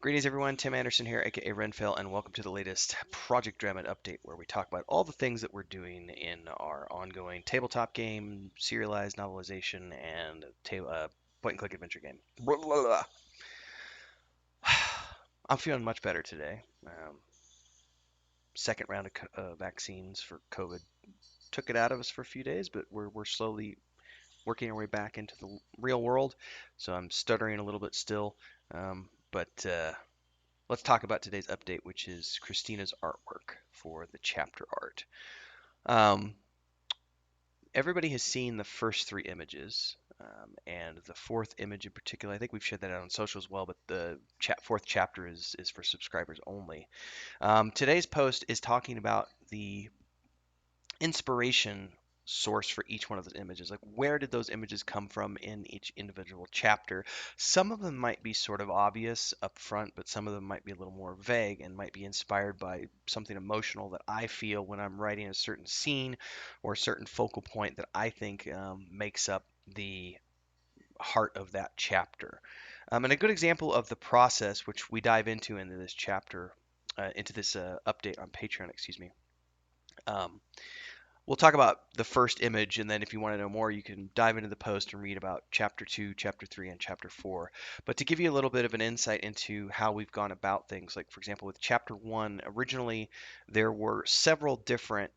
Greetings everyone, Tim Anderson here, aka Renfell, and welcome to the latest Project Dramond update where we talk about all the things that we're doing in our ongoing tabletop game, serialized novelization, and point and click adventure game. Blah, blah, blah. I'm feeling much better today. Second round of vaccines for COVID took it out of us for a few days, but we're slowly working our way back into the real world. So I'm stuttering a little bit still, but let's talk about today's update, which is Christina's artwork for the chapter art. Um, Everybody has seen the first three images, and the fourth image in particular. I think we've shared that out on social as well, but the fourth chapter is for subscribers only. Today's post is talking about the inspiration source for each one of those images. Like, where did those images come from in each individual chapter? Some of them might be sort of obvious up front, but some of them might be a little more vague and might be inspired by something emotional that I feel when I'm writing a certain scene or a certain focal point that I think makes up the heart of that chapter. And a good example of the process, which we dive into this chapter, into this update on Patreon, excuse me. Um, We'll talk about the first image, and then if you want to know more, you can dive into the post and read about chapter 2, chapter 3, and chapter 4. But to give you a little bit of an insight into how we've gone about things, like for example, with chapter 1, originally there were several different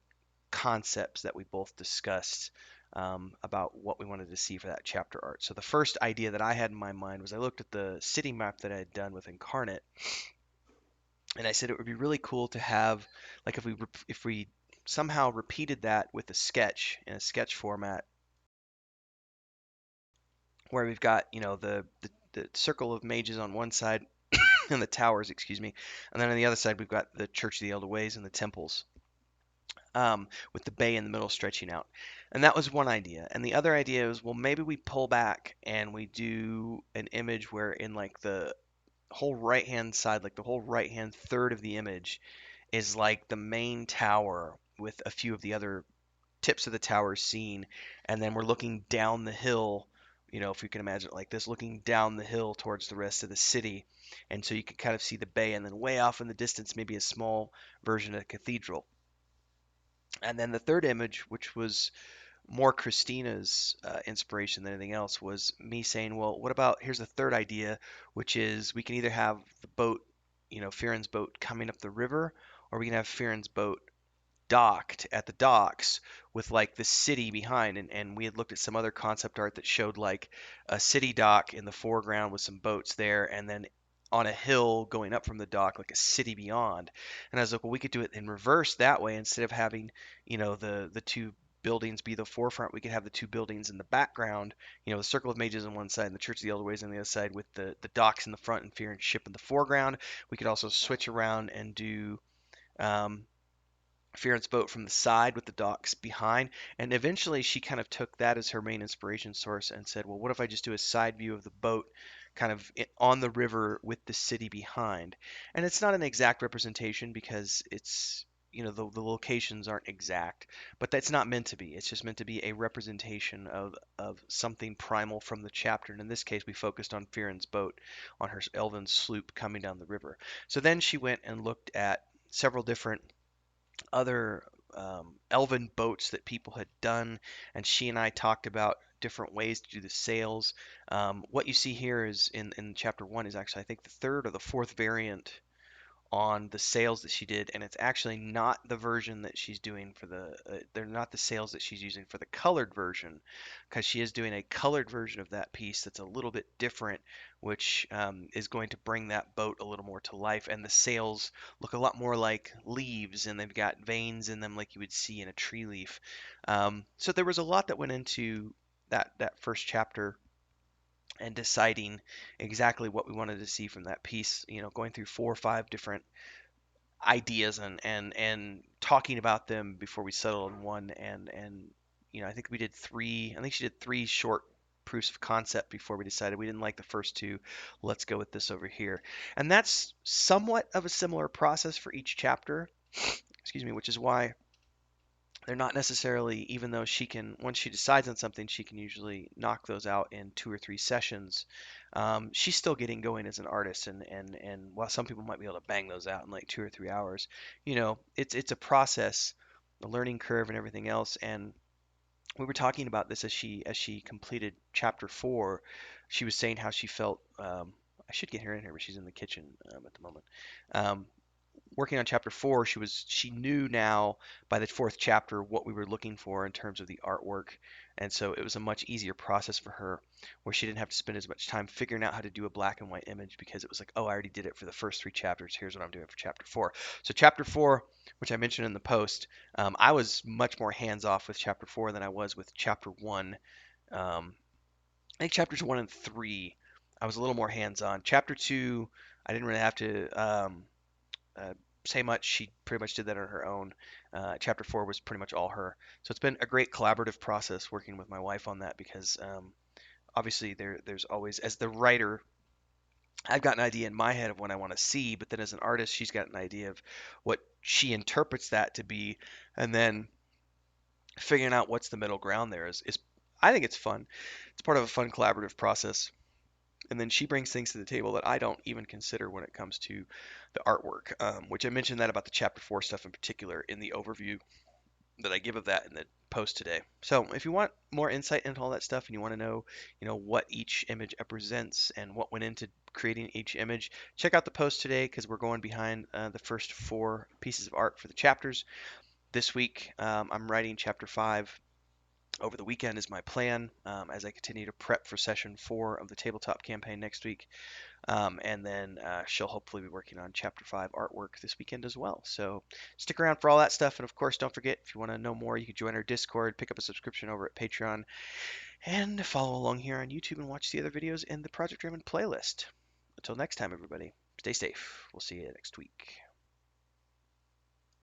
concepts that we both discussed about what we wanted to see for that chapter art. So the first idea that I had in my mind was I looked at the city map that I had done with Incarnate, and I said it would be really cool to have, like, if we somehow repeated that with a sketch in a sketch format, where we've got the circle of mages on one side and the towers, excuse me, and then on the other side we've got the Church of the Elder Ways and the temples, with the bay in the middle stretching out. And that was one idea. And the other idea was, well, maybe we pull back and we do an image where in like the whole right hand side, like the whole right hand third of the image, is like the main tower with a few of the other tips of the tower seen, and then we're looking down the hill. If you can imagine it like this, looking down the hill towards the rest of the city, and so you can kind of see the bay, and then way off in the distance, maybe a small version of a cathedral. And then the third image, which was more Christina's inspiration than anything else, was me saying, well, what about, here's the third idea, which is we can either have the boat, Firen's boat coming up the river, or we can have Firen's boat docked at the docks with like the city behind. And we had looked at some other concept art that showed like a city dock in the foreground with some boats there, and then on a hill going up from the dock like a city beyond. And I was like, well, we could do it in reverse that way. Instead of having the two buildings be the forefront, we could have the two buildings in the background, the Circle of Mages on one side and the Church of the Elder Ways on the other side, with the docks in the front and Fear and Ship in the foreground. We could also switch around and do um, Fearon's boat from the side with the docks behind. And eventually she kind of took that as her main inspiration source and said, well, what if I just do a side view of the boat kind of on the river with the city behind? And it's not an exact representation because the locations aren't exact, but that's not meant to be. It's just meant to be a representation of something primal from the chapter. And in this case, we focused on Fearon's boat on her elven sloop coming down the river. So then she went and looked at several different other elven boats that people had done, and she and I talked about different ways to do the sails. What you see here is in chapter one is actually, I think, the third or the fourth variant on the sales that she did, and it's actually not the version that she's doing for they're not the sales that she's using for the colored version, because she is doing a colored version of that piece that's a little bit different, which is going to bring that boat a little more to life, and the sails look a lot more like leaves, and they've got veins in them like you would see in a tree leaf. So there was a lot that went into that first chapter and deciding exactly what we wanted to see from that piece, going through 4 or 5 different ideas and talking about them before we settled on one. And I think we did three. I think she did 3 short proofs of concept before we decided we didn't like the first 2. Let's go with this over here. And that's somewhat of a similar process for each chapter. Excuse me, which is why they're not necessarily, even though she can, once she decides on something, she can usually knock those out in 2 or 3 sessions. She's still getting going as an artist, and while some people might be able to bang those out in like 2 or 3 hours, it's a process, a learning curve, and everything else. And we were talking about this as she completed chapter 4. She was saying how she felt. I should get her in here, but she's in the kitchen at the moment. Um, Working on chapter 4, she knew now by the fourth chapter what we were looking for in terms of the artwork, and so it was a much easier process for her, where she didn't have to spend as much time figuring out how to do a black and white image, because it was like, oh, I already did it for the first 3 chapters. Here's what I'm doing for chapter 4. So chapter 4, which I mentioned in the post, I was much more hands off with chapter 4 than I was with chapter 1. I think chapters 1 and 3, I was a little more hands on. Chapter 2, I didn't really have to. Uh, Say much. She pretty much did that on her own. Chapter 4 was pretty much all her. So it's been a great collaborative process working with my wife on that, because obviously there's always, as the writer, I've got an idea in my head of what I want to see, but then as an artist, she's got an idea of what she interprets that to be, and then figuring out what's the middle ground there is I think it's fun. It's part of a fun collaborative process. And then she brings things to the table that I don't even consider when it comes to the artwork, which I mentioned that about the chapter 4 stuff in particular in the overview that I give of that in the post today. So if you want more insight into all that stuff and you want to know, what each image represents and what went into creating each image, check out the post today, because we're going behind the first 4 pieces of art for the chapters. This week, I'm writing chapter 5 over the weekend is my plan, as I continue to prep for session 4 of the tabletop campaign next week. And then she'll hopefully be working on chapter 5 artwork this weekend as well. So stick around for all that stuff. And of course, don't forget, if you want to know more, you can join our Discord, pick up a subscription over at Patreon, and follow along here on YouTube and watch the other videos in the Project Dramond playlist. Until next time, everybody, stay safe. We'll see you next week.